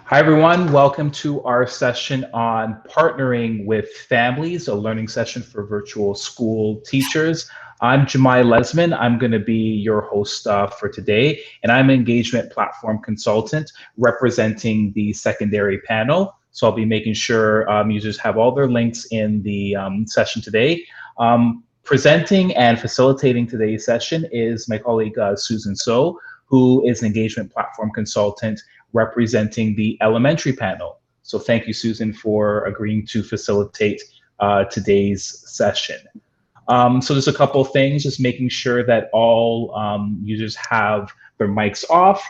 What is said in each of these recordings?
Hi, everyone. Welcome to our session on partnering with families, a learning session for virtual school teachers. I'm Jemai Lesman. I'm going to be your host for today, and I'm an engagement platform consultant representing the secondary panel. So I'll be making sure users have all their links in the session today. Presenting and facilitating today's session is my colleague Susan So, who is an engagement platform consultant representing the elementary panel. So thank you, Susan, for agreeing to facilitate today's session. So there's a couple of things, just making sure that all users have their mics off,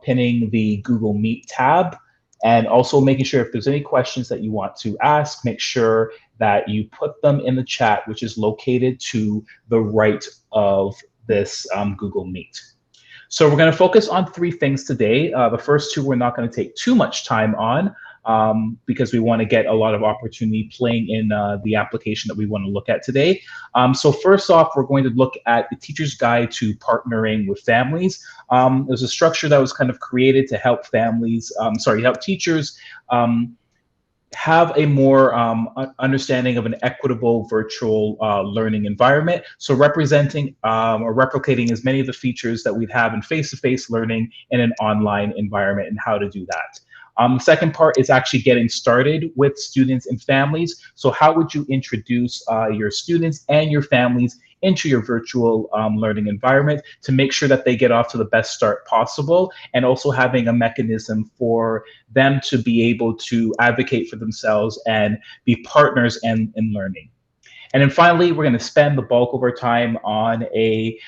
pinning the Google Meet tab, and also making sure if there's any questions that you want to ask, make sure that you put them in the chat, which is located to the right of this Google Meet. So we're going to focus on three things today. The first two we're not going to take too much time on because we want to get a lot of opportunity playing in the application that we want to look at today. So first off, we're going to look at the Teacher's Guide to Partnering with Families. There's a structure that was kind of created to help families, help teachers have a more understanding of an equitable virtual learning environment. So representing or replicating as many of the features that we'd have in face-to-face learning in an online environment and how to do that. The second part is actually getting started with students and families. So how would you introduce your students and your families into your virtual learning environment to make sure that they get off to the best start possible, and also having a mechanism for them to be able to advocate for themselves and be partners in learning. And then finally, we're going to spend the bulk of our time on a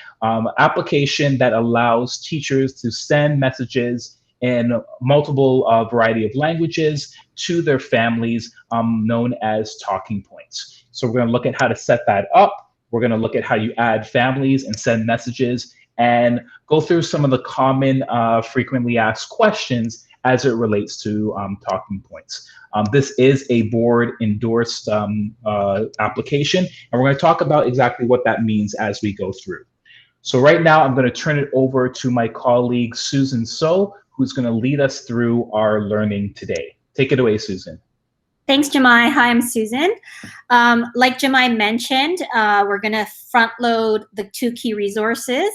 application that allows teachers to send messages in multiple variety of languages to their families, known as TalkingPoints. So we're going to look at how to set that up. We're going to look at how you add families and send messages and go through some of the common frequently asked questions as it relates to TalkingPoints. This is a board endorsed application, and we're going to talk about exactly what that means as we go through. So right now, I'm going to turn it over to my colleague, Susan So, who's going to lead us through our learning today. Take it away, Susan. Thanks, Jemai. Hi, I'm Susan. Like Jemai mentioned, we're going to front load the two key resources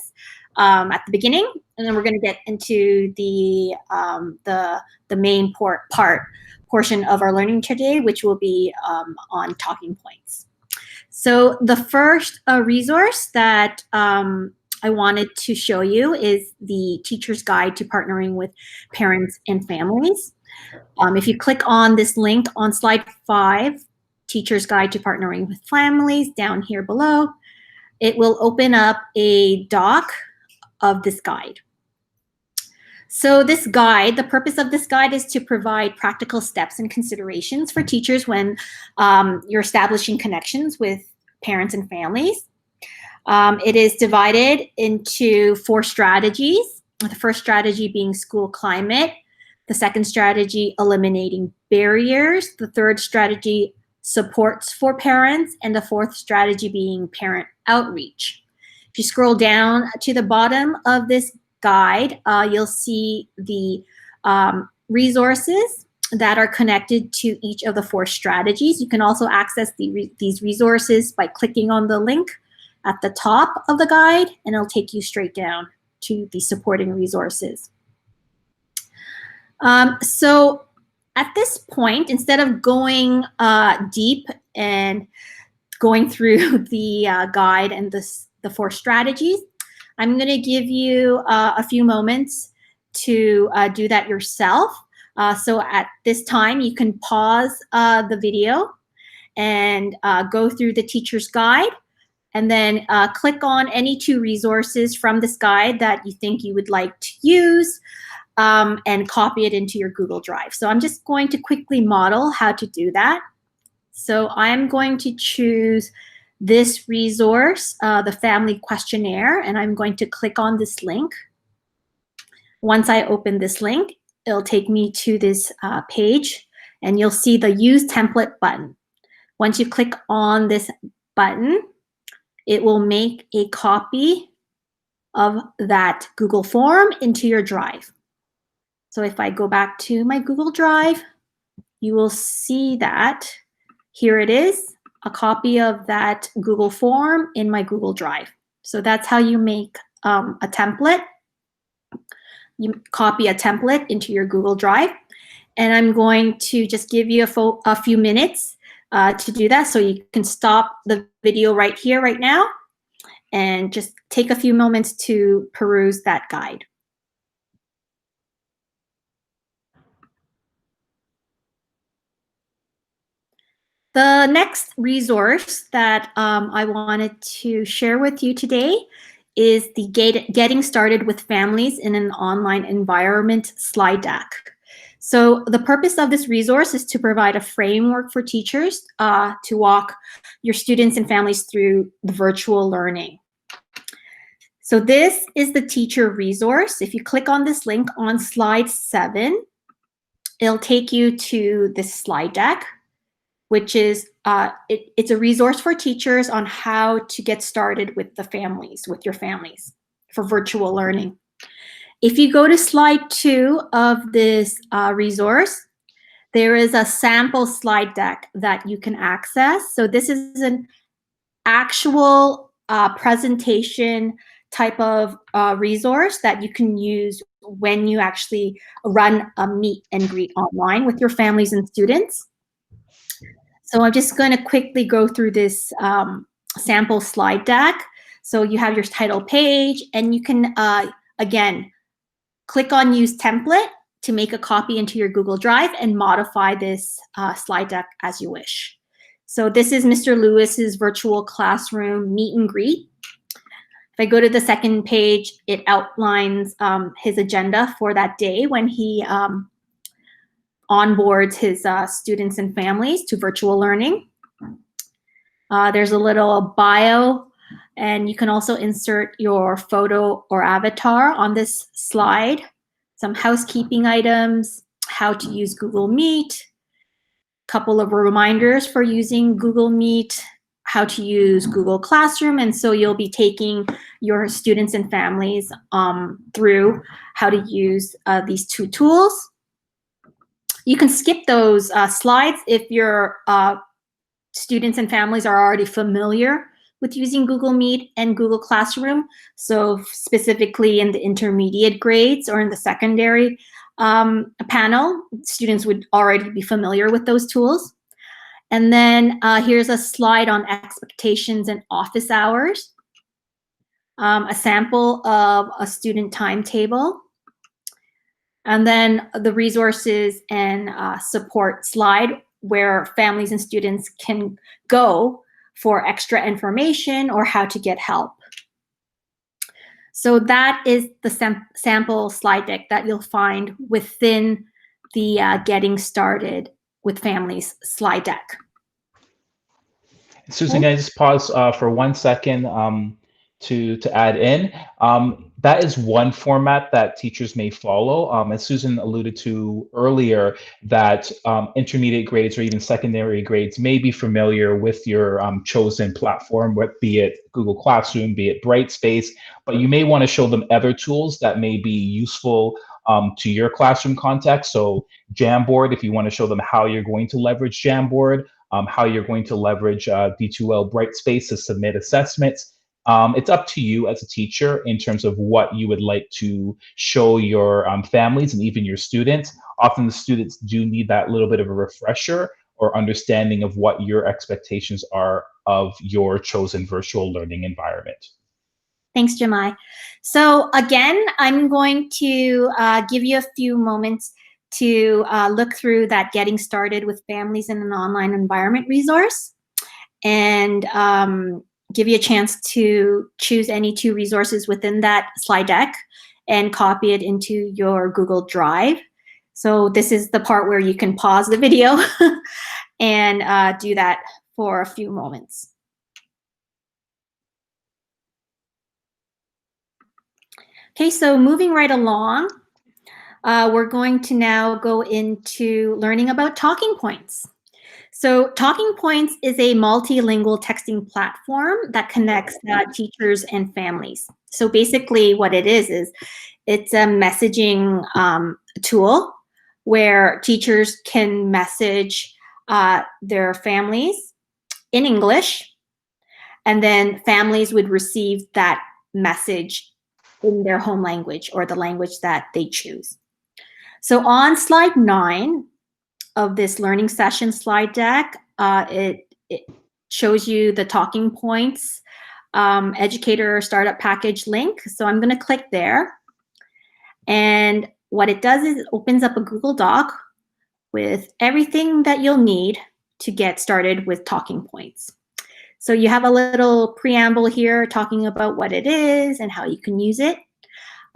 at the beginning, and then we're going to get into the main portion of our learning today, which will be on talking points. So the first resource that I wanted to show you is the Teacher's Guide to Partnering with Parents and Families. If you click on this link on slide 5, Teacher's Guide to Partnering with Families, down here below, it will open up a doc of this guide. So this guide, the purpose of this guide is to provide practical steps and considerations for teachers when you're establishing connections with parents and families. It is divided into 4 strategies. The first strategy being school climate. The second strategy, eliminating barriers. The third strategy, supports for parents. And the fourth strategy being parent outreach. If you scroll down to the bottom of this guide, you'll see the resources that are connected to each of the 4 strategies. You can also access these resources by clicking on the link at the top of the guide, and it'll take you straight down to the supporting resources. So at this point, instead of going deep and going through the guide and the 4 strategies, I'm going to give you a few moments to do that yourself. So at this time, you can pause the video and go through the Teacher's Guide, and then click on any 2 resources from this guide that you think you would like to use, and copy it into your Google Drive. So I'm just going to quickly model how to do that. So I'm going to choose this resource, the family questionnaire, and I'm going to click on this link. Once I open this link, it'll take me to this page, and you'll see the Use Template button. Once you click on this button, it will make a copy of that Google form into your Drive. So if I go back to my Google Drive, you will see that here it is, a copy of that Google form in my Google Drive. So that's how you make a template. You copy a template into your Google Drive. And I'm going to just give you a few minutes to do that. So you can stop the video right here, right now, and just take a few moments to peruse that guide. The next resource that I wanted to share with you today is the Getting Started with Families in an Online Environment slide deck. So the purpose of this resource is to provide a framework for teachers to walk your students and families through the virtual learning. So this is the teacher resource. If you click on this link on slide 7, it'll take you to this slide deck, which is it's a resource for teachers on how to get started with your families for virtual learning. If you go to slide 2 of this resource, there is a sample slide deck that you can access. So this is an actual presentation type of resource that you can use when you actually run a meet and greet online with your families and students. So I'm just going to quickly go through this sample slide deck. So you have your title page, and you can, again, click on Use Template to make a copy into your Google Drive and modify this slide deck as you wish. So this is Mr. Lewis's virtual classroom meet and greet. If I go to the second page, it outlines his agenda for that day when he onboards his students and families to virtual learning. There's a little bio, and you can also insert your photo or avatar on this slide. Some housekeeping items, how to use Google Meet, a couple of reminders for using Google Meet, how to use Google Classroom, and so you'll be taking your students and families through how to use these two tools. You can skip those slides if your students and families are already familiar with using Google Meet and Google Classroom. So specifically in the intermediate grades or in the secondary panel, students would already be familiar with those tools. And then here's a slide on expectations and office hours, a sample of a student timetable, and then the resources and support slide where families and students can go for extra information or how to get help. So that is the sample slide deck that you'll find within the Getting Started with Families slide deck. Susan, can I just pause for 1 second to add in? That is one format that teachers may follow. As Susan alluded to earlier, that intermediate grades or even secondary grades may be familiar with your chosen platform, be it Google Classroom, be it Brightspace, but you may want to show them other tools that may be useful to your classroom context. So Jamboard, if you want to show them how you're going to leverage Jamboard, how you're going to leverage D2L Brightspace to submit assessments. It's up to you as a teacher in terms of what you would like to show your families and even your students. Often the students do need that little bit of a refresher or understanding of what your expectations are of your chosen virtual learning environment. Thanks, Jemai. So again, I'm going to give you a few moments to look through that Getting Started with Families in an Online Environment resource, and give you a chance to choose any two resources within that slide deck and copy it into your Google Drive. So this is the part where you can pause the video and do that for a few moments. Okay, so moving right along, we're going to now go into learning about TalkingPoints. So TalkingPoints is a multilingual texting platform that connects teachers and families. So basically what it is it's a messaging tool where teachers can message their families in English, and then families would receive that message in their home language or the language that they choose. So on slide 9 of this learning session slide deck, it shows you the talking points educator startup package link. So I'm going to click there. And what it does is it opens up a Google Doc with everything that you'll need to get started with Talking Points. So you have a little preamble here talking about what it is and how you can use it.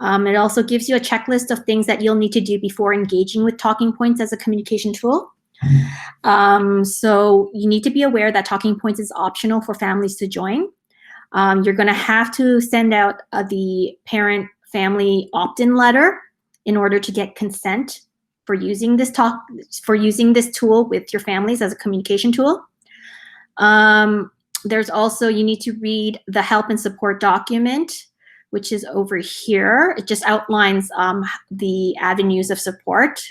It also gives you a checklist of things that you'll need to do before engaging with Talking Points as a communication tool. So you need to be aware that Talking Points is optional for families to join. You're going to have to send out the parent-family opt-in letter in order to get consent for using this tool with your families as a communication tool. There's also, you need to read the help and support document, which is over here. It just outlines the avenues of support.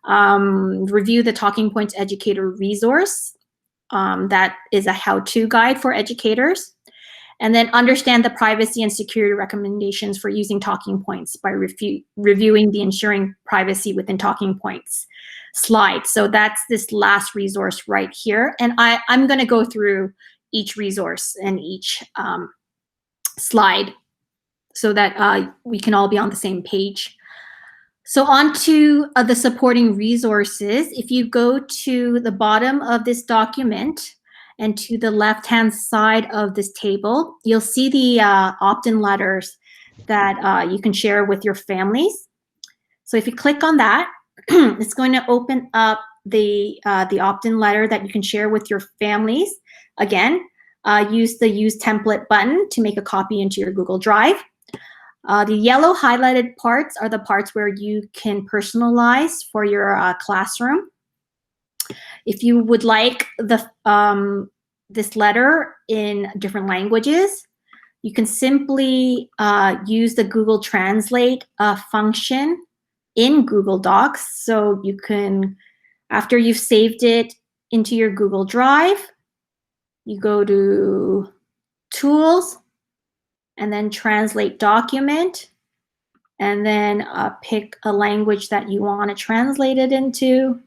Review the Talking Points educator resource. That is a how-to guide for educators. And then understand the privacy and security recommendations for using Talking Points by reviewing the ensuring privacy within Talking Points slide. So that's this last resource right here. And I'm going to go through each resource and each slide so that we can all be on the same page. So on to the supporting resources. If you go to the bottom of this document and to the left-hand side of this table, you'll see the opt-in letters that you can share with your families. So if you click on that, it's going to open up the opt-in letter that you can share with your families. Again, use the Use Template button to make a copy into your Google Drive. The yellow highlighted parts are the parts where you can personalize for your classroom. If you would like this letter in different languages, you can simply use the Google Translate function in Google Docs. So you can, after you've saved it into your Google Drive, you go to Tools, and then Translate Document, and then pick a language that you want to translate it into,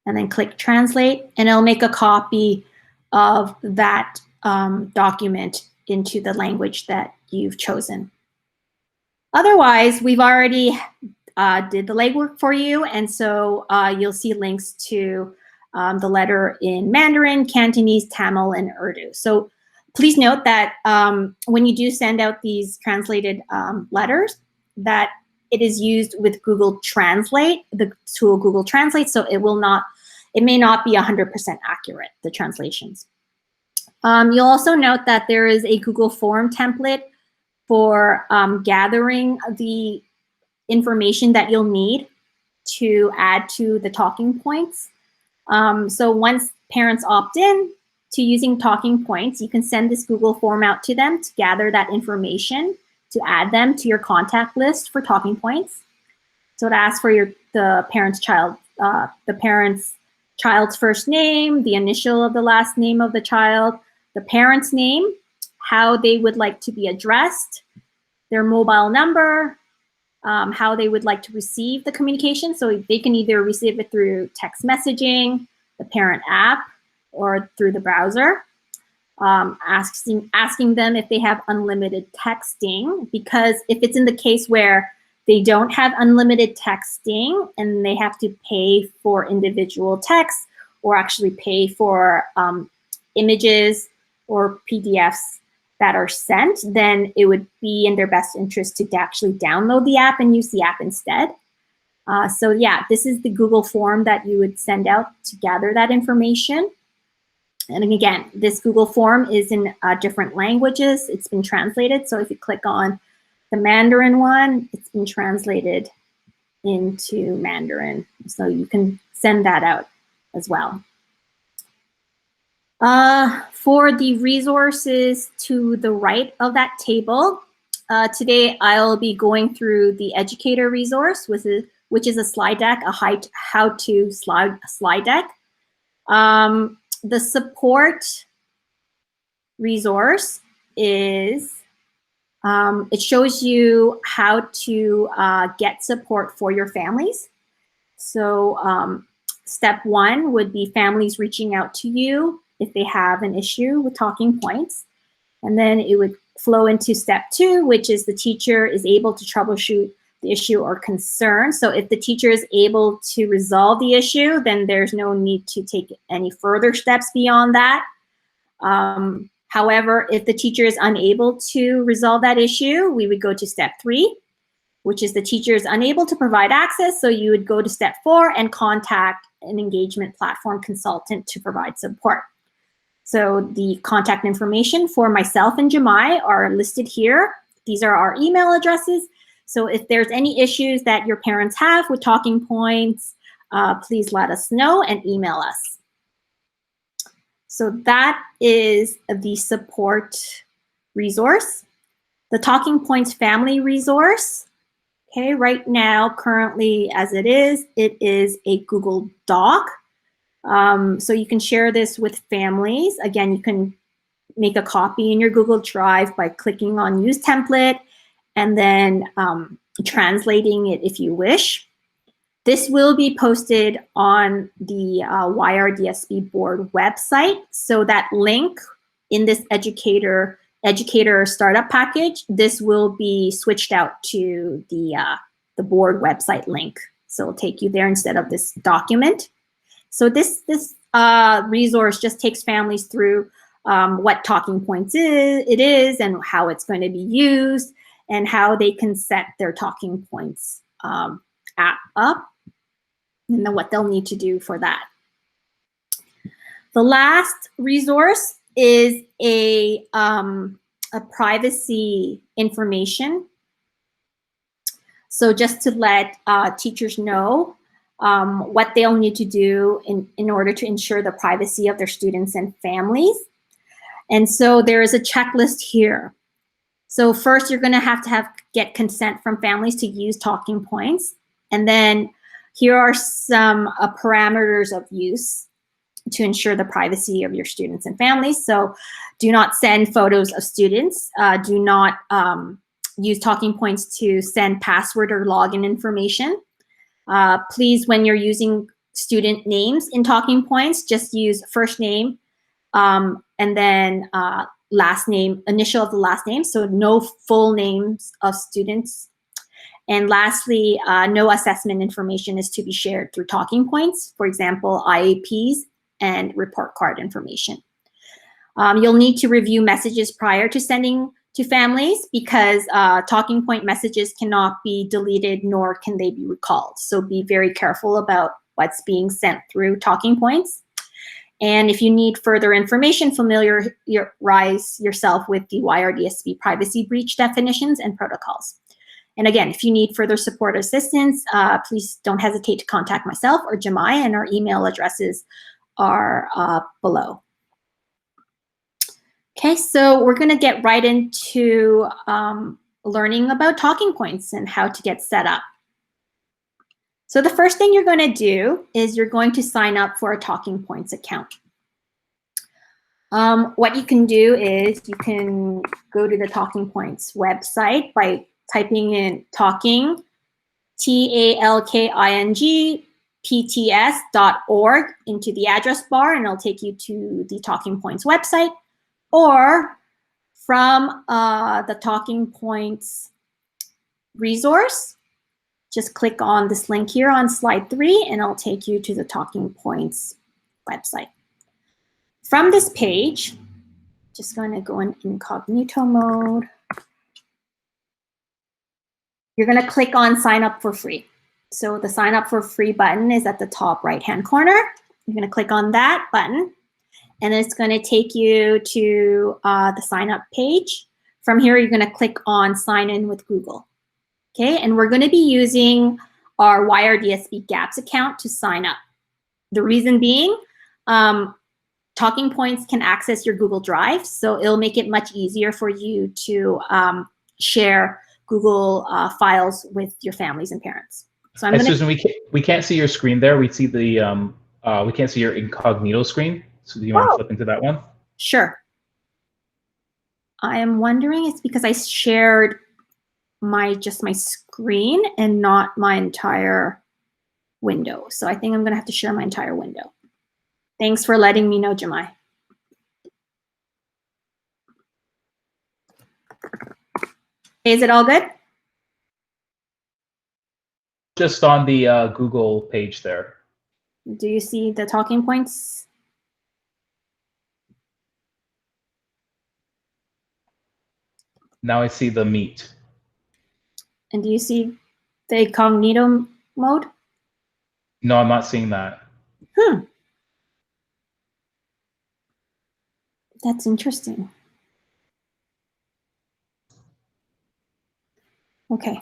and then click Translate, and it'll make a copy of that document into the language that you've chosen. Otherwise, we've already did the legwork for you, and so you'll see links to the letter in Mandarin, Cantonese, Tamil, and Urdu. So please note that when you do send out these translated letters, that it is used with Google Translate, the tool Google Translate, so it may not be 100% accurate, the translations. You'll also note that there is a Google Form template for gathering the information that you'll need to add to the Talking Points. So once parents opt in to using Talking Points, you can send this Google form out to them to gather that information to add them to your contact list for Talking Points. So it asks for the parent's child's first name, the initial of the last name of the child, the parent's name, how they would like to be addressed, their mobile number, how they would like to receive the communication. So they can either receive it through text messaging, the parent app, or through the browser. Asking them if they have unlimited texting, because if it's in the case where they don't have unlimited texting and they have to pay for individual texts or actually pay for images or PDFs that are sent, then it would be in their best interest to actually download the app and use the app instead. So yeah, this is the Google form that you would send out to gather that information. And again, this Google form is in different languages. It's been translated. So if you click on the Mandarin one, it's been translated into Mandarin. So you can send that out as well. For the resources to the right of that table, today I'll be going through the educator resource, which is a slide deck, a how-to slide deck. The support resource is, it shows you how to get support for your families. So step 1 would be families reaching out to you if they have an issue with talking points. And then it would flow into step 2, which is the teacher is able to troubleshoot the issue or concern. So if the teacher is able to resolve the issue, then there's no need to take any further steps beyond that. However, if the teacher is unable to resolve that issue, we would go to step 3, which is the teacher is unable to provide access. So you would go to step 4 and contact an engagement platform consultant to provide support. So the contact information for myself and Jemai are listed here. These are our email addresses. So if there's any issues that your parents have with talking points, please let us know and email us. So that is the support resource. The Talking Points family resource, okay, right now, currently as it is a Google Doc. So you can share this with families. Again, you can make a copy in your Google Drive by clicking on Use Template and then translating it if you wish. This will be posted on the YRDSB board website. So that link in this educator startup package, this will be switched out to the board website link. So it'll take you there instead of this document. So this resource just takes families through what Talking Points is and how it's going to be used and how they can set their Talking Points app up and then what they'll need to do for that. The last resource is a privacy information. So just to let teachers know what they'll need to do in order to ensure the privacy of their students and families. And so there is a checklist here. So first, you're going to get consent from families to use Talking Points. And then here are some parameters of use to ensure the privacy of your students and families. So do not send photos of students. Do not use Talking Points to send password or login information. Please, when you're using student names in Talking Points, just use first name and then last name, initial of the last name, so no full names of students. And lastly, no assessment information is to be shared through Talking Points, for example, IAPs and report card information. You'll need to review messages prior to sending to families because Talking Point messages cannot be deleted nor can they be recalled. So be very careful about what's being sent through Talking Points. And if you need further information, familiarize yourself with the YRDSB privacy breach definitions and protocols. And again, if you need further support or assistance, please don't hesitate to contact myself or Jemai, and our email addresses are below. Okay, so we're going to get right into learning about Talking Points and how to get set up. So the first thing you're going to do is you're going to sign up for a Talking Points account. What you can do is you can go to the Talking Points website by typing in talking, TALKING, PTS.org into the address bar, and it'll take you to the Talking Points website. Or from the Talking Points resource, just click on this link here on slide 3, and it'll take you to the Talking Points website. From this page, just going to go in incognito mode. You're going to click on Sign Up for Free. So the Sign Up for Free button is at the top right-hand corner. You're going to click on that button, and it's going to take you to the Sign Up page. From here, you're going to click on Sign In with Google. Okay, and we're going to be using our YRDSB GAPS account to sign up. The reason being, Talking Points can access your Google Drive, so it'll make it much easier for you to share Google files with your families and parents. So I'm Hey, gonna. Susan, we can't see your screen there. We see the we can't see your incognito screen. So do you mind Oh, flipping to that one? sure. I am wondering it's because I shared just my screen and not my entire window. So I think I'm gonna have to share my entire window. Thanks for letting me know, Jemai. Is it all good? Just on the Google page there. Do you see the talking points? Now I see the Meet. And do you see the incognito mode? No, I'm not seeing that. That's interesting. Okay.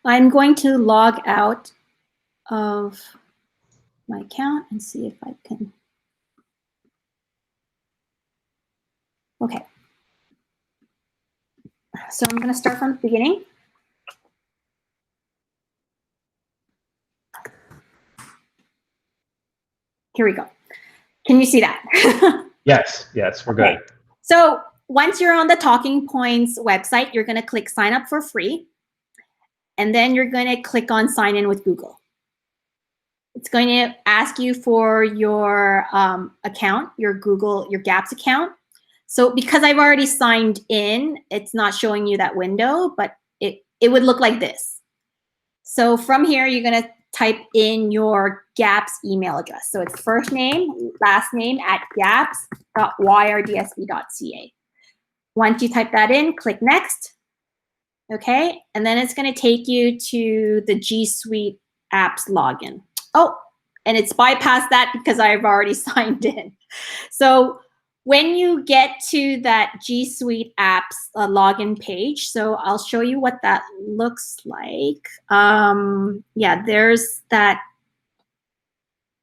I'm going to log out of my account and see if I can. Okay. So I'm going to start from the beginning. Here we go. Can you see that? Yes, we're good. So once you're on the Talking Points website, you're going to click sign up for free. And then you're going to click on sign in with Google. It's going to ask you for your account, your GAPS account. So because I've already signed in, it's not showing you that window, but it would look like this. So from here, you're going to type in your GAPS email address. So it's first name, last name @gaps.yrdsb.ca. Once you type that in, click next. Okay, and then it's going to take you to the G Suite apps login. Oh, and it's bypassed that because I've already signed in. So when you get to that G Suite apps login page, so I'll show you what that looks like. Yeah, there's that.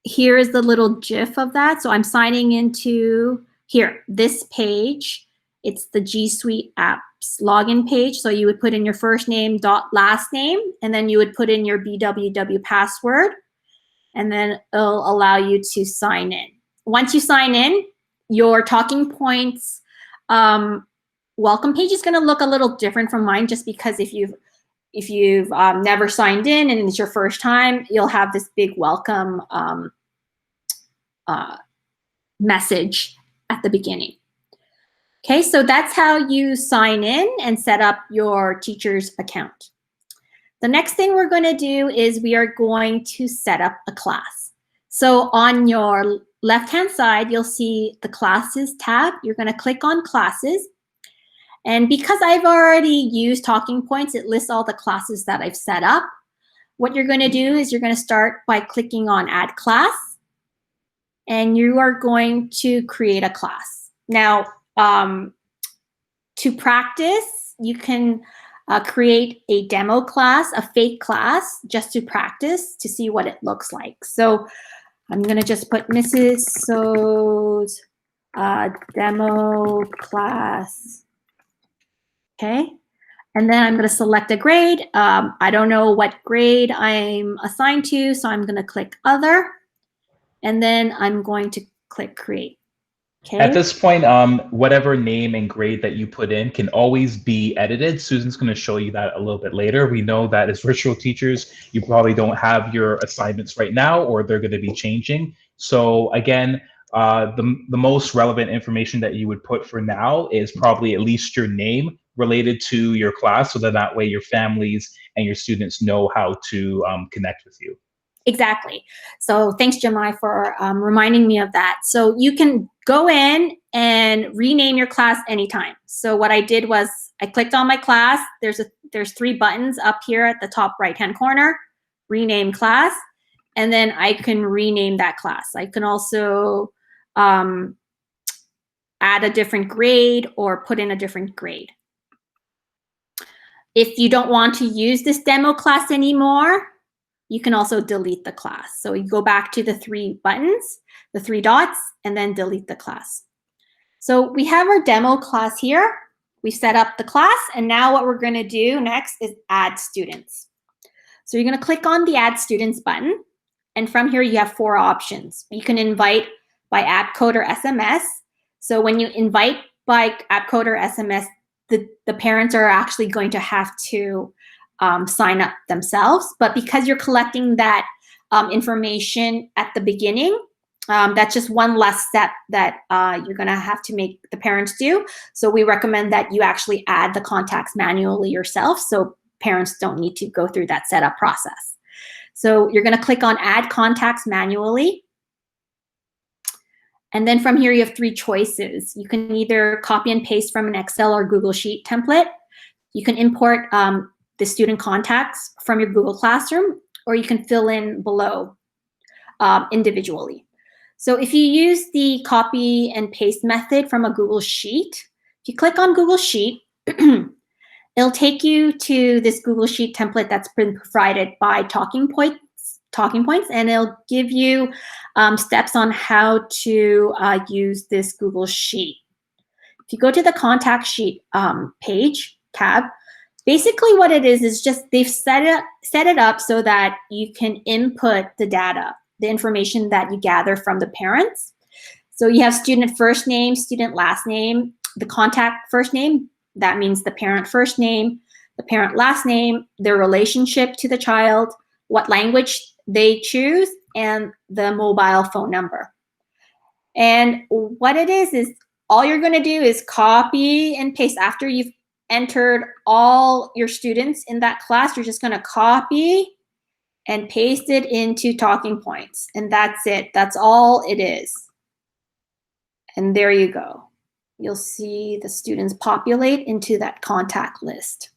Here is the little GIF of that. So I'm signing into here, this page. It's the G Suite apps login page. So you would put in your first name dot last name, and then you would put in your BWW password, and then it'll allow you to sign in. Once you sign in, your Talking Points welcome page is going to look a little different from mine, just because if you've never signed in and it's your first time, you'll have this big welcome message at the beginning. Okay, so that's how you sign in and set up your teacher's account. The next thing we're going to do is we are going to set up a class. So on your left-hand side, you'll see the Classes tab. You're going to click on Classes. And because I've already used Talking Points, it lists all the classes that I've set up. What you're going to do is you're going to start by clicking on Add Class. And you are going to create a class. Now, to practice, you can create a demo class, a fake class, just to practice, to see what it looks like. So I'm going to just put Mrs. So's demo class. Okay. And then I'm going to select a grade. I don't know what grade I'm assigned to, so I'm going to click Other. And then I'm going to click Create. Okay. At this point, whatever name and grade that you put in can always be edited. Susan's going to show you that a little bit later. We know that as virtual teachers, you probably don't have your assignments right now, or they're going to be changing. So again, the most relevant information that you would put for now is probably at least your name related to your class, so that way your families and your students know how to connect with you. Exactly. So thanks, Jemai, for reminding me of that. So you can go in and rename your class anytime. So what I did was I clicked on my class. There's 3 buttons up here at the top right-hand corner, rename class, and then I can rename that class. I can also add a different grade or put in a different grade. If you don't want to use this demo class anymore, you can also delete the class. So you go back to the 3 buttons, the 3 dots, and then delete the class. So we have our demo class here. We set up the class, and now what we're going to do next is add students. So you're going to click on the Add Students button, and from here you have 4 options. You can invite by app code or SMS. So when you invite by app code or SMS, the parents are actually going to have to sign up themselves. But because you're collecting that information at the beginning, that's just one less step that you're going to have to make the parents do. So we recommend that you actually add the contacts manually yourself, so parents don't need to go through that setup process. So you're going to click on Add Contacts Manually. And then from here, you have 3 choices. You can either copy and paste from an Excel or Google Sheet template. You can import the student contacts from your Google Classroom, or you can fill in below individually. So if you use the copy and paste method from a Google Sheet, if you click on Google Sheet, it'll take you to this Google Sheet template that's been provided by TalkingPoints, and it'll give you steps on how to use this Google Sheet. If you go to the Contact Sheet page tab, basically what it is just they've set it up so that you can input the data, the information that you gather from the parents. So you have student first name, student last name, the contact first name, that means the parent first name, the parent last name, their relationship to the child, what language they choose, and the mobile phone number. And what it is all you're going to do is copy and paste. After you've entered all your students in that class, you're just going to copy and paste it into TalkingPoints. And that's it. That's all it is. And there you go. You'll see the students populate into that contact list.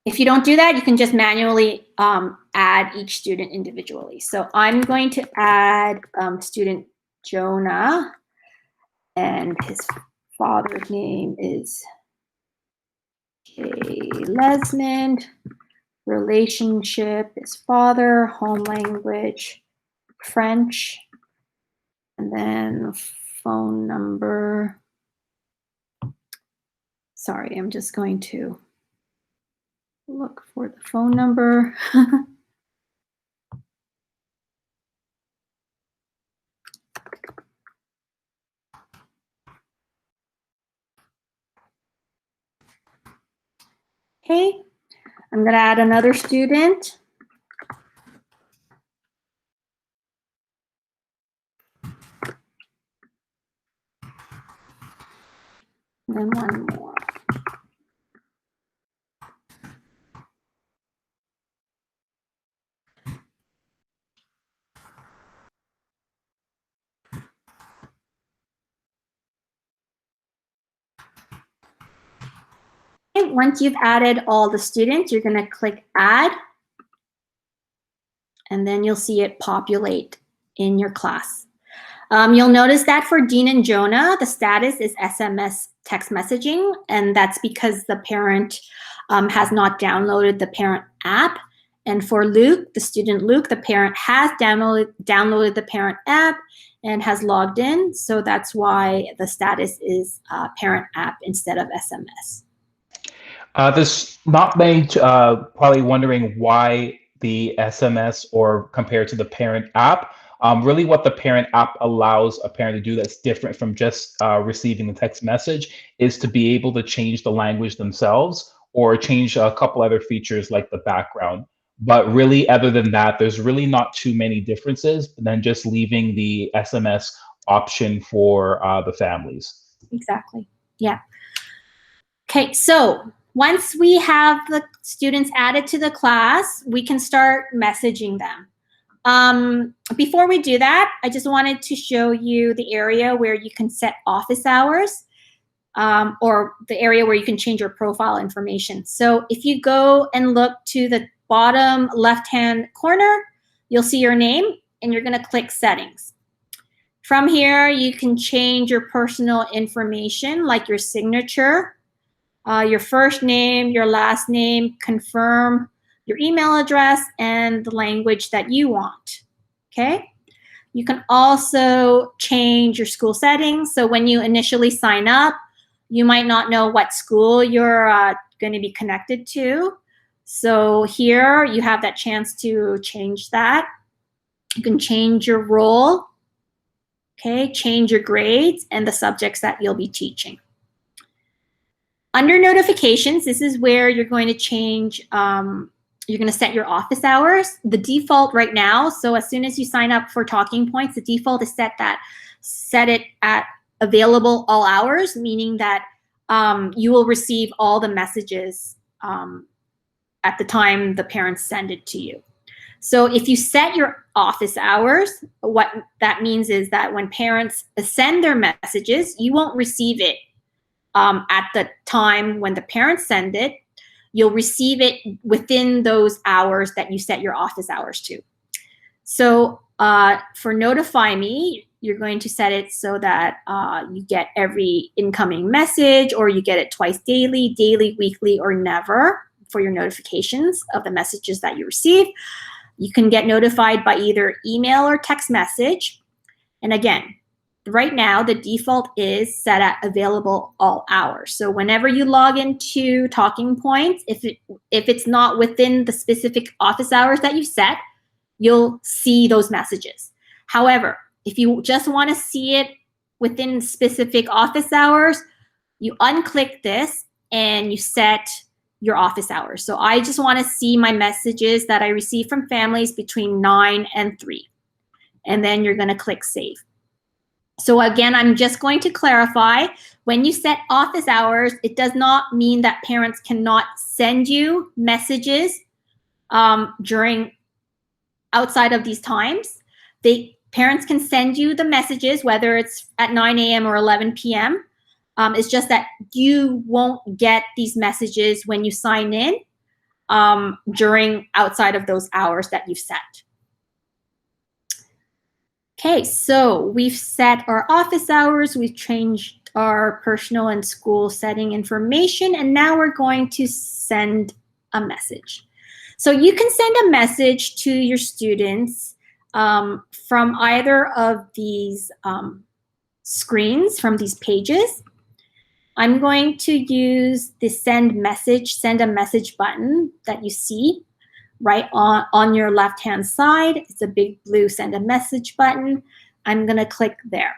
If you don't do that, you can just manually add each student individually. So I'm going to add student Jonah, and his father's name is Lesmond. Relationship is father, home language, French, and then phone number. Sorry, I'm just going to look for the phone number. Okay, I'm going to add another student. And then one more. Okay, once you've added all the students, you're going to click Add. And then you'll see it populate in your class. You'll notice that for Dean and Jonah, the status is SMS text messaging, and that's because the parent has not downloaded the parent app. And for Luke, the student Luke, the parent has downloaded the parent app and has logged in, so that's why the status is parent app instead of SMS. There's not many probably wondering why the SMS or compared to the parent app. Really what the parent app allows a parent to do that's different from just receiving the text message is to be able to change the language themselves or change a couple other features like the background. But really, other than that, there's really not too many differences than just leaving the SMS option for the families. Exactly. Yeah. Okay, so once we have the students added to the class, we can start messaging them. Before we do that, I just wanted to show you the area where you can set office hours, or the area where you can change your profile information. So if you go and look to the bottom left-hand corner, you'll see your name, and you're going to click Settings. From here, you can change your personal information, like your signature, your first name, your last name, confirm your email address, and the language that you want. Okay? You can also change your school settings. So when you initially sign up, you might not know what school you're going to be connected to. So here you have that chance to change that. You can change your role, okay, change your grades and the subjects that you'll be teaching. Under notifications, this is where you're going to change, you're going to set your office hours. The default right now, so as soon as you sign up for Talking Points, the default is set it at available all hours, meaning that you will receive all the messages at the time the parents send it to you. So if you set your office hours, what that means is that when parents send their messages, you won't receive it at the time when the parents send it. You'll receive it within those hours that you set your office hours to. So for Notify Me, you're going to set it so that you get every incoming message, or you get it twice daily, weekly, or never for your notifications of the messages that you receive. You can get notified by either email or text message. And again, right now, the default is set at available all hours. So whenever you log into Talking Points, if it's not within the specific office hours that you set, you'll see those messages. However, if you just want to see it within specific office hours, you unclick this and you set your office hours. So I just want to see my messages that I receive from families between 9 and 3. And then you're going to click Save. So again, I'm just going to clarify, when you set office hours, it does not mean that parents cannot send you messages during outside of these times. Parents can send you the messages, whether it's at 9 a.m. or 11 p.m. It's just that you won't get these messages when you sign in during outside of those hours that you've set. Okay, so we've set our office hours, we've changed our personal and school setting information, and now we're going to send a message. So you can send a message to your students from either of these screens, from these pages. I'm going to use the send a message button that you see right on your left-hand side. It's a big blue send a message button. I'm going to click there.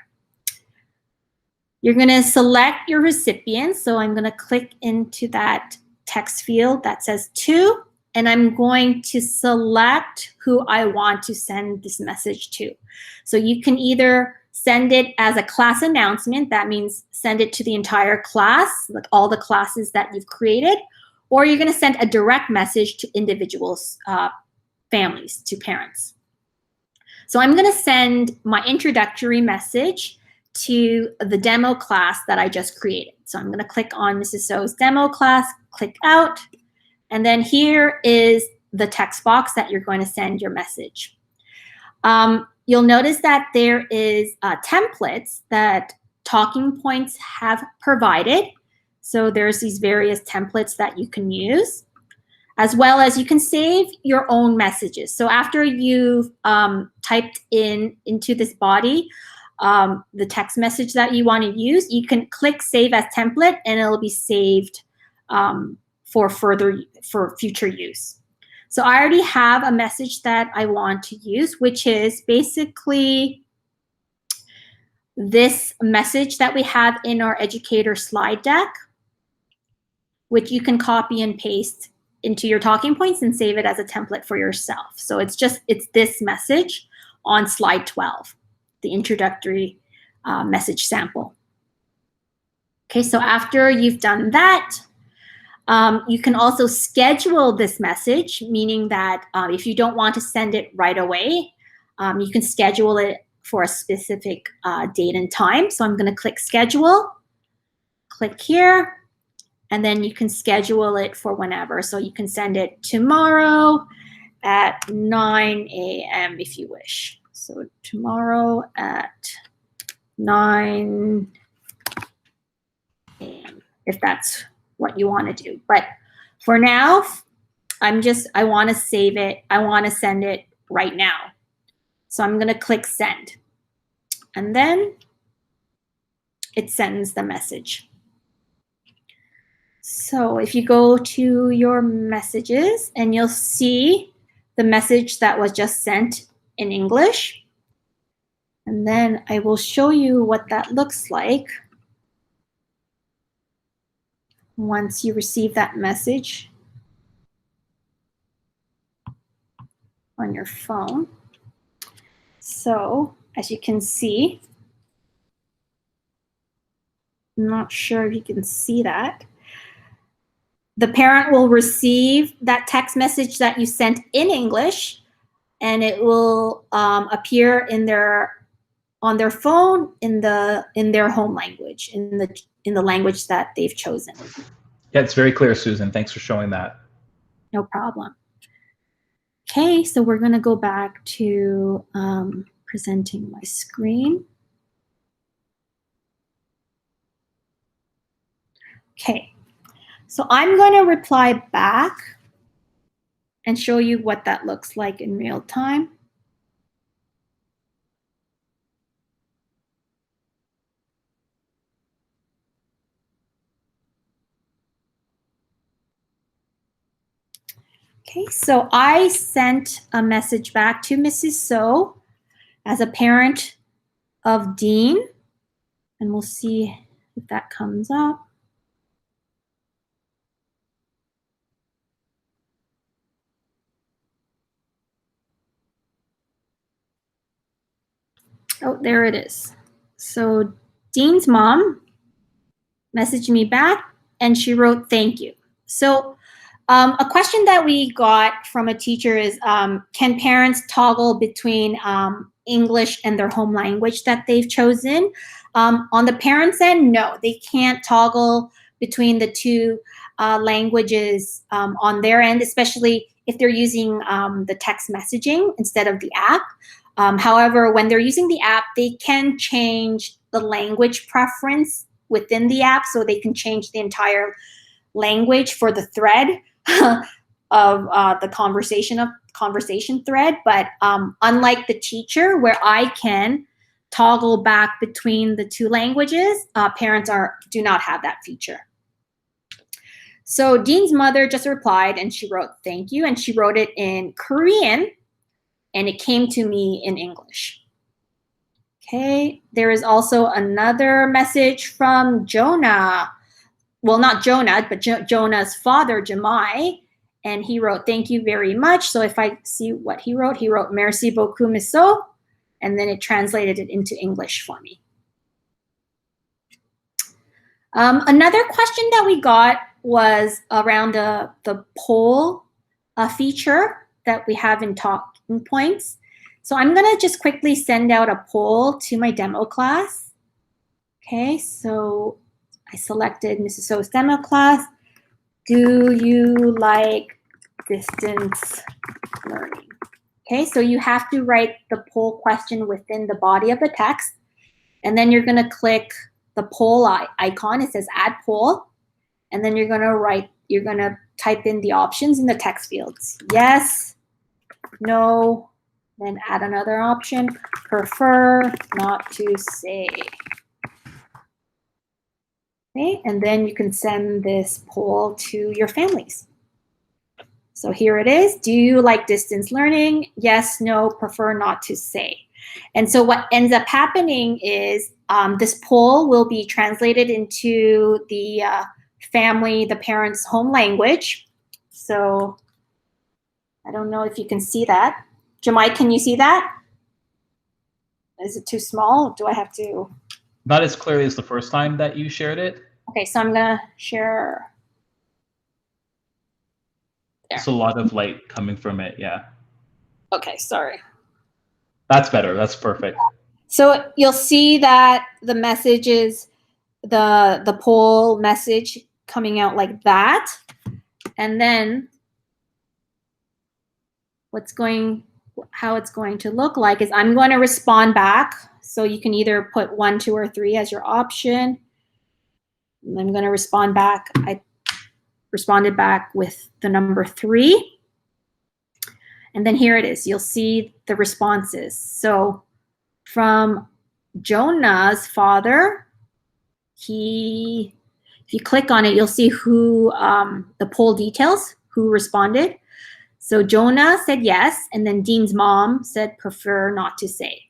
You're going to select your recipient. So I'm going to click into that text field that says to, and I'm going to select who I want to send this message to. So you can either send it as a class announcement. That means send it to the entire class, like all the classes that you've created, or you're going to send a direct message to individuals, families, to parents. So I'm going to send my introductory message to the demo class that I just created. So I'm going to click on Mrs. So's demo class, click out, and then here is the text box that you're going to send your message. You'll notice that there is templates that Talking Points have provided. So there's these various templates that you can use, as well as you can save your own messages. So after you've typed into this body the text message that you want to use, you can click Save as Template, and it'll be saved for future use. So I already have a message that I want to use, which is basically this message that we have in our educator slide deck, which you can copy and paste into your Talking Points and save it as a template for yourself. So it's this message on slide 12, the introductory message sample. Okay, so after you've done that, you can also schedule this message, meaning that if you don't want to send it right away, you can schedule it for a specific date and time. So I'm going to click Schedule, click here, and then you can schedule it for whenever. So you can send it tomorrow at 9 a.m. if you wish. So tomorrow at 9 a.m. if that's what you want to do. But for now, I want to save it. I want to send it right now. So I'm going to click send. And then it sends the message. So if you go to your messages, and you'll see the message that was just sent in English. And then I will show you what that looks like once you receive that message on your phone. So as you can see, I'm not sure if you can see that. The parent will receive that text message that you sent in English, and it will appear on their phone in their home language, in the language that they've chosen. Yeah, it's very clear, Susan. Thanks for showing that. No problem. Okay, so we're going to go back to presenting my screen. Okay, so I'm going to reply back and show you what that looks like in real time. Okay, so I sent a message back to Mrs. So as a parent of Dean, and we'll see if that comes up. Oh, there it is. So Dean's mom messaged me back, and she wrote, "Thank you." So a question that we got from a teacher is, can parents toggle between English and their home language that they've chosen? On the parents' end, no, they can't toggle between the two languages on their end, especially if they're using the text messaging instead of the app. However, when they're using the app, they can change the language preference within the app, so they can change the entire language for the thread of the conversation thread. But unlike the teacher, where I can toggle back between the two languages, parents do not have that feature. So Dean's mother just replied, and she wrote, "Thank you," and she wrote it in Korean, and it came to me in English. Okay, there is also another message from Jonah. Well, not Jonah, but Jonah's father, Jemai, and he wrote, "Thank you very much." So if I see what he wrote, "Merci beaucoup, miso," and then it translated it into English for me. Another question that we got was around the poll feature that we have in Talking Points. So I'm going to just quickly send out a poll to my demo class. Okay, so I selected Mrs. So's demo class. Do you like distance learning? Okay, so you have to write the poll question within the body of the text, and then you're going to click the poll icon. It says add poll, and then you're going to type in the options in the text fields. Yes, no, then add another option, prefer not to say. Okay, and then you can send this poll to your families. So here it is. Do you like distance learning? Yes, no, prefer not to say. And so what ends up happening is this poll will be translated into the the parent's home language. So I don't know if you can see that. Jemai, can you see that? Is it too small? Do I have to? Not as clearly as the first time that you shared it. Okay, so I'm gonna share. There. There's a lot of light coming from it, yeah. Okay, sorry. That's better, that's perfect. So you'll see that the message is the poll message coming out like that. And then how it's going to look like is I'm going to respond back. So you can either put 1, 2, or 3 as your option. And I'm going to respond back. I responded back with the number 3. And then here it is. You'll see the responses. So from Jonah's father, if you click on it, you'll see who, the poll details, who responded. So Jonah said yes, and then Dean's mom said prefer not to say.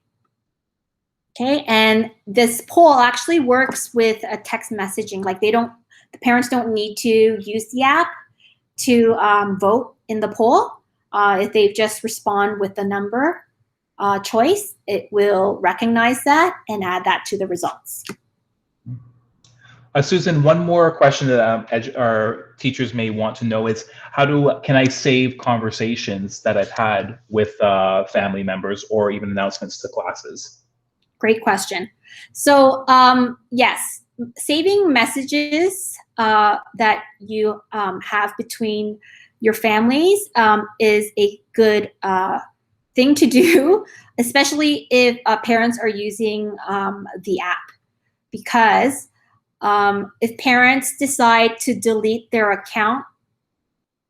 Okay, and this poll actually works with a text messaging. Like the parents don't need to use the app to vote in the poll. If they just respond with the number choice, it will recognize that and add that to the results. Susan, one more question that our teachers may want to know is can I save conversations that I've had with family members or even announcements to classes? Great question. So yes, saving messages that you have between your families is a good thing to do, especially if parents are using the app, because if parents decide to delete their account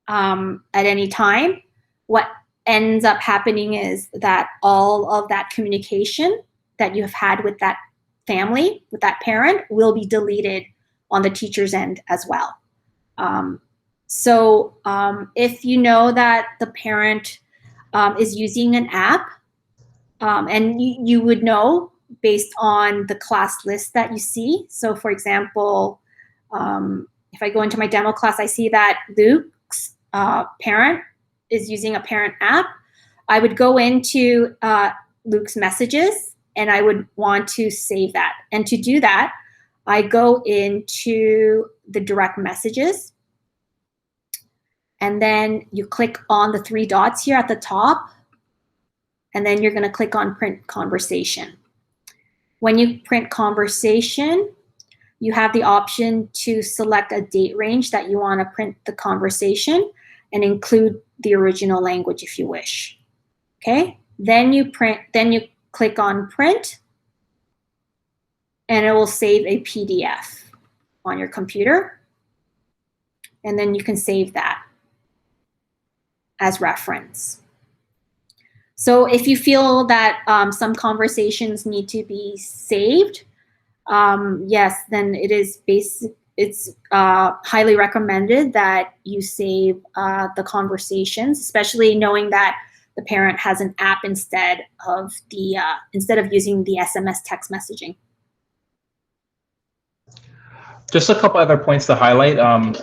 at any time, what ends up happening is that all of that communication that you have had with that family, with that parent, will be deleted on the teacher's end as well. So if you know that the parent is using an app, and you would know based on the class list that you see. So for example, if I go into my demo class, I see that Luke's parent is using a parent app. I would go into Luke's messages and I would want to save that. And to do that, I go into the direct messages. And then you click on the 3 dots here at the top. And then you're going to click on print conversation. When you print conversation, you have the option to select a date range that you want to print the conversation and include the original language if you wish. Okay? Then you click on print and it will save a PDF on your computer. And then you can save that as reference. So if you feel that some conversations need to be saved, yes, then it's highly recommended that you save the conversations, especially knowing that the parent has an app instead of using the SMS text messaging. Just a couple other points to highlight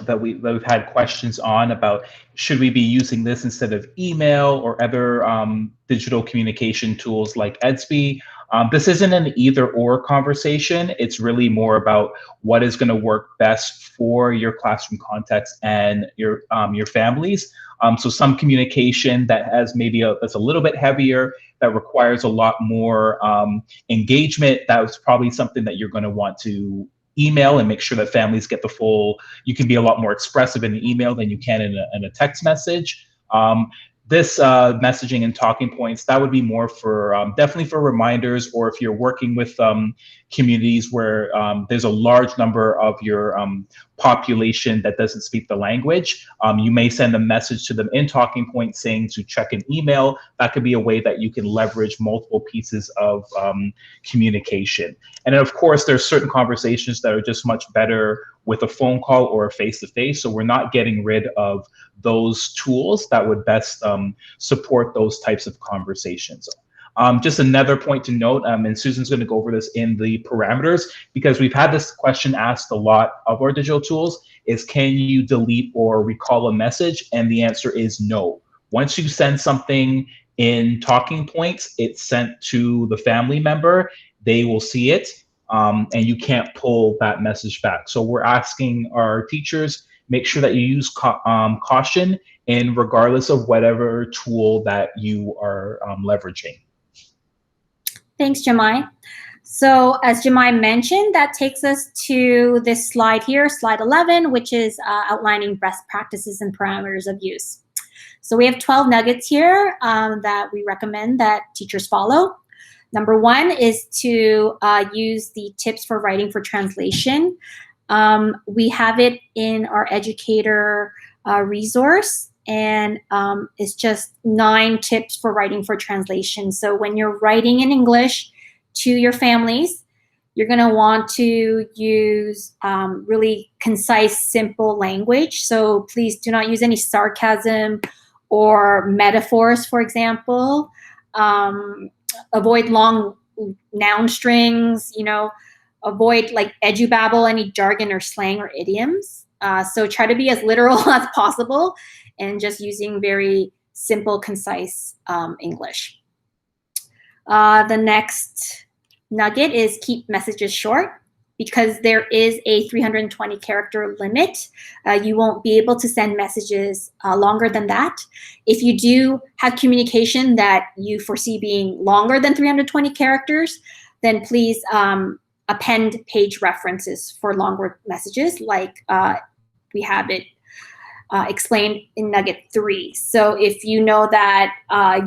that we've had questions on about should we be using this instead of email or other digital communication tools like Edsby. This isn't an either or conversation. It's really more about what is going to work best for your classroom context and your families. So some communication that has that's a little bit heavier, that requires a lot more engagement, that's probably something that you're going to want to email and make sure that families get the full. You can be a lot more expressive in an email than you can in a text message. This messaging and talking points, that would be more for definitely for reminders, or if you're working with communities where there's a large number of your population that doesn't speak the language, you may send a message to them in talking points saying to check an email. That could be a way that you can leverage multiple pieces of communication. And then of course, there's certain conversations that are just much better with a phone call or a face-to-face. So we're not getting rid of those tools that would best support those types of conversations. Just another point to note, and Susan's going to go over this in the parameters, because we've had this question asked a lot of our digital tools, is can you delete or recall a message? And the answer is no. Once you send something in Talking Points, it's sent to the family member, they will see it, and you can't pull that message back. So we're asking our teachers, make sure that you use caution, and regardless of whatever tool that you are leveraging. Thanks, Jemai. So as Jemai mentioned, that takes us to this slide here, slide 11, which is outlining best practices and parameters of use. So we have 12 nuggets here that we recommend that teachers follow. Number 1 is to use the tips for writing for translation. We have it in our educator resource, and it's just 9 tips for writing for translation. So when you're writing in English to your families, you're going to want to use really concise, simple language. So please do not use any sarcasm or metaphors, for example. Avoid long noun strings, avoid like edubabble, any jargon or slang or idioms. So try to be as literal as possible and just using very simple, concise English. The next nugget is keep messages short, because there is a 320 character limit. You won't be able to send messages longer than that. If you do have communication that you foresee being longer than 320 characters, then please append page references for longer messages, like we have it explained in nugget 3. So if you know that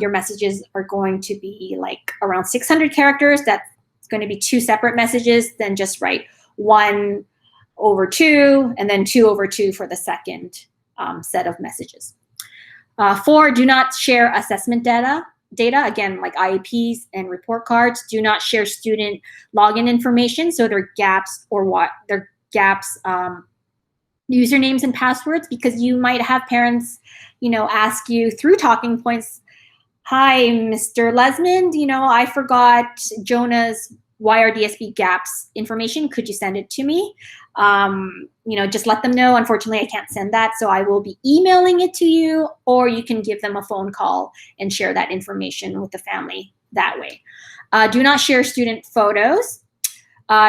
your messages are going to be like around 600 characters, that's going to be 2 separate messages, then just write 1/2 and then 2/2 for the second set of messages. 4, do not share assessment data. Again, like IEPs and report cards. Do not share student login information, so their gaps usernames and passwords, because you might have parents, ask you through Talking Points, "Hi, Mr. Lesmond, I forgot Jonah's YRDSB gaps information. Could you send it to me?" Just let them know, "Unfortunately, I can't send that, so I will be emailing it to you," or you can give them a phone call and share that information with the family that way. Do not share student photos.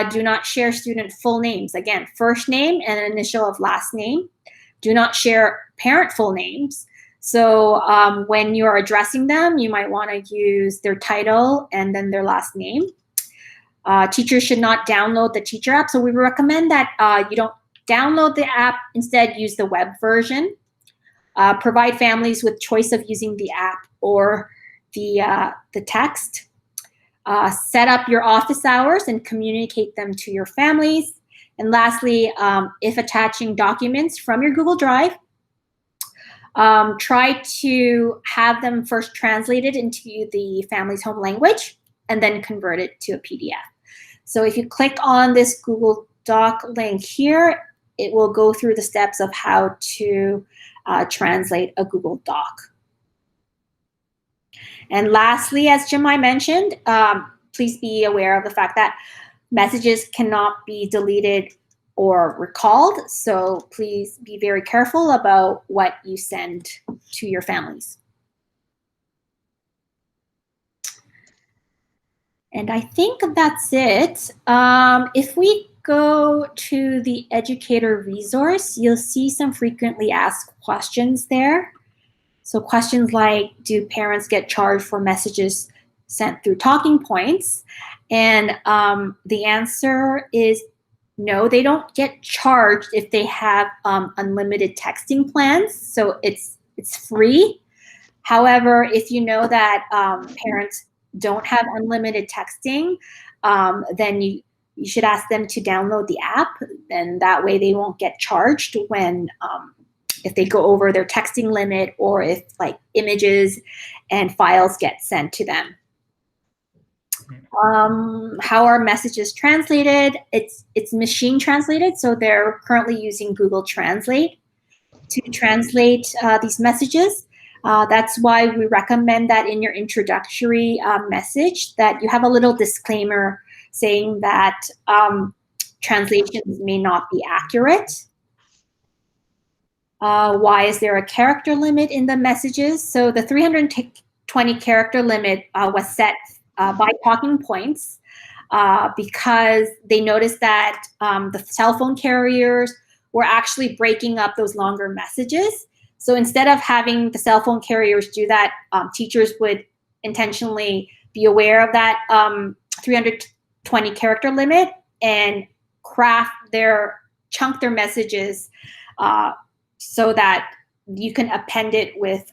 Do not share student full names. Again, first name and an initial of last name. Do not share parent full names. So when you're addressing them, you might want to use their title and then their last name. Teachers should not download the teacher app. So we recommend that you don't download the app. Instead, use the web version. Provide families with choice of using the app or the text. Set up your office hours and communicate them to your families. And lastly, if attaching documents from your Google Drive, try to have them first translated into the family's home language and then convert it to a PDF. So if you click on this Google Doc link here, it will go through the steps of how to translate a Google Doc. And lastly, as Jemai mentioned, please be aware of the fact that messages cannot be deleted or recalled. So please be very careful about what you send to your families. And I think that's it. If we go to the educator resource, you'll see some frequently asked questions there. So questions like, do parents get charged for messages sent through Talking Points? And the answer is no, they don't get charged if they have unlimited texting plans. So it's free. However, if you know that parents don't have unlimited texting, then you should ask them to download the app. And that way they won't get charged when if they go over their texting limit, or if like images and files get sent to them. How are messages translated? It's machine translated, so they're currently using Google Translate to translate these messages. That's why we recommend that in your introductory message that you have a little disclaimer saying that translations may not be accurate. Why is there a character limit in the messages? So the 320 character limit was set by Talking Points because they noticed that the cell phone carriers were actually breaking up those longer messages. So instead of having the cell phone carriers do that, teachers would intentionally be aware of that 320 character limit and chunk their messages so that you can append it with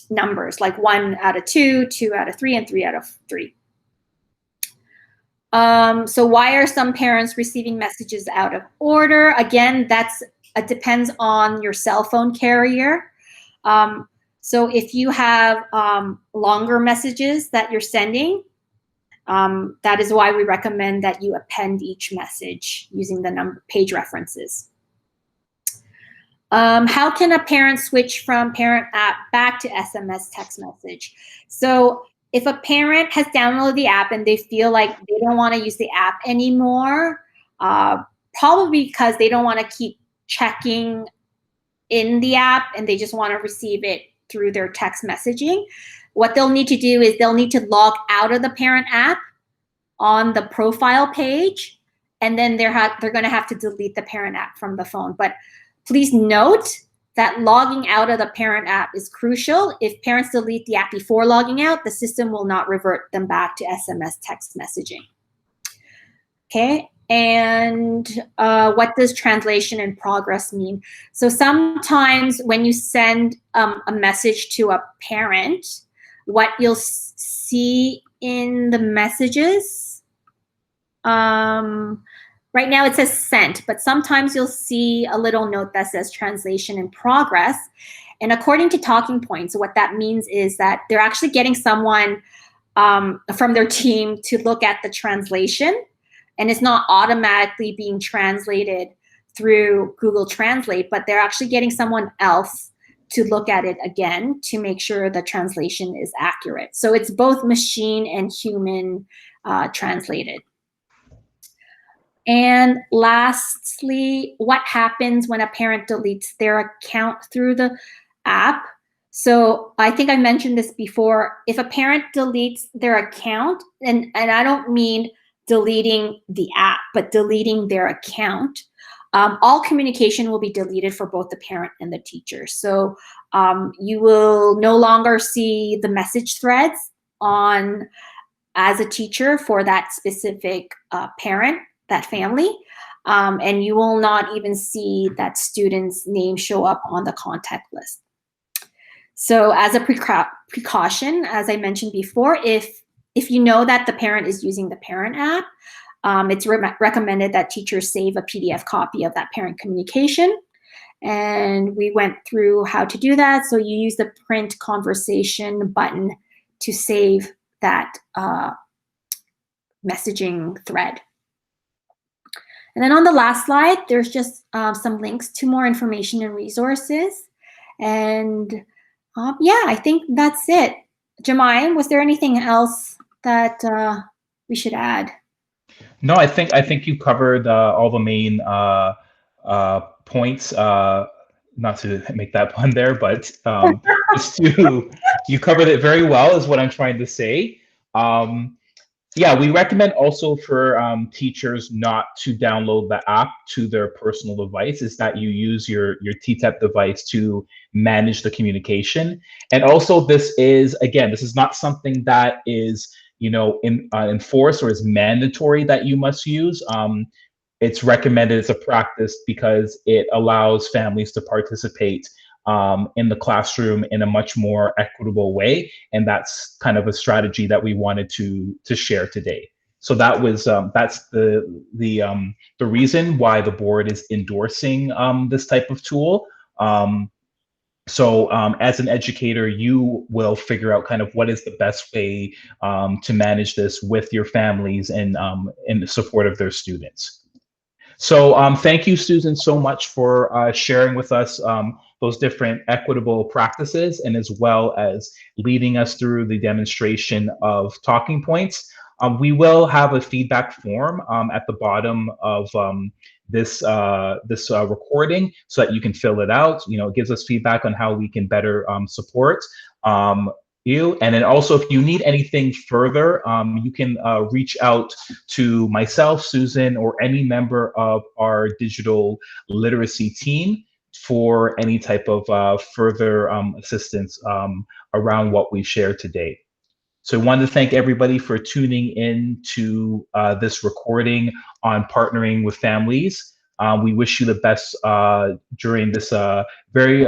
numbers like 1 out of 2, 2 out of 3, and 3 out of 3. So why are some parents receiving messages out of order? Again, it depends on your cell phone carrier. So if you have longer messages that you're sending, that is why we recommend that you append each message using the page references. How can a parent switch from parent app back to SMS text message? So if a parent has downloaded the app and they feel like they don't want to use the app anymore, probably because they don't want to keep checking in the app and they just want to receive it through their text messaging, what they'll need to do is they'll need to log out of the parent app on the profile page, and then they're going to have to delete the parent app from the phone. But please note that logging out of the parent app is crucial. If parents delete the app before logging out, the system will not revert them back to SMS text messaging. Okay, and what does translation in progress mean? So sometimes when you send a message to a parent, what you'll see in the messages, right now it says sent, but sometimes you'll see a little note that says translation in progress. And according to TalkingPoints, what that means is that they're actually getting someone from their team to look at the translation, and it's not automatically being translated through Google Translate, but they're actually getting someone else to look at it again to make sure the translation is accurate. So it's both machine and human translated. And lastly, what happens when a parent deletes their account through the app? So I think I mentioned this before. If a parent deletes their account, and I don't mean deleting the app, but deleting their account, all communication will be deleted for both the parent and the teacher. So you will no longer see the message threads on as a teacher for that specific parent, that family, and you will not even see that student's name show up on the contact list. So as a precaution, as I mentioned before, if you know that the parent is using the parent app, it's recommended that teachers save a PDF copy of that parent communication. And we went through how to do that. So you use the print conversation button to save that messaging thread. And then on the last slide, there's just some links to more information and resources. And yeah, I think that's it. Jemai, was there anything else that we should add? No, I think you covered all the main points. Not to make that pun there, but you covered it very well, is what I'm trying to say. Yeah, we recommend also for teachers not to download the app to their personal device, is that you use your TTEP device to manage the communication. And also this is not something that is, enforced or is mandatory that you must use. It's recommended as a practice because it allows families to participate in the classroom in a much more equitable way, and that's kind of a strategy that we wanted to share today. So that was that's the reason why the board is endorsing this type of tool. So as an educator, you will figure out kind of what is the best way to manage this with your families and in the support of their students. So thank you, Susan, so much for sharing with us those different equitable practices, and as well as leading us through the demonstration of talking points. We will have a feedback form at the bottom of this recording, so that you can fill it out. It gives us feedback on how we can better support you. And then also, if you need anything further, you can reach out to myself, Susan, or any member of our digital literacy team for any type of further assistance around what we shared today. So I wanted to thank everybody for tuning in to this recording on partnering with families. We wish you the best during this very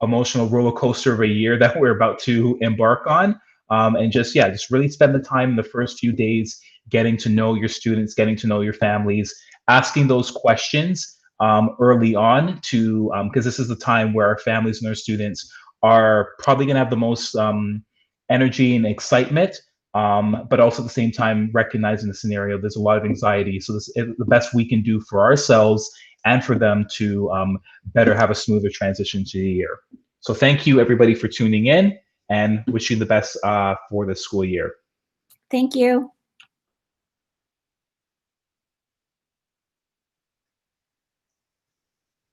emotional roller coaster of a year that we're about to embark on. And just really spend the time in the first few days getting to know your students, getting to know your families, asking those questions early on to, because this is the time where our families and our students are probably going to have the most energy and excitement, but also at the same time recognizing the scenario, there's a lot of anxiety. So the best we can do for ourselves and for them to better have a smoother transition to the year. So thank you everybody for tuning in, and wish you the best for the school year. Thank you.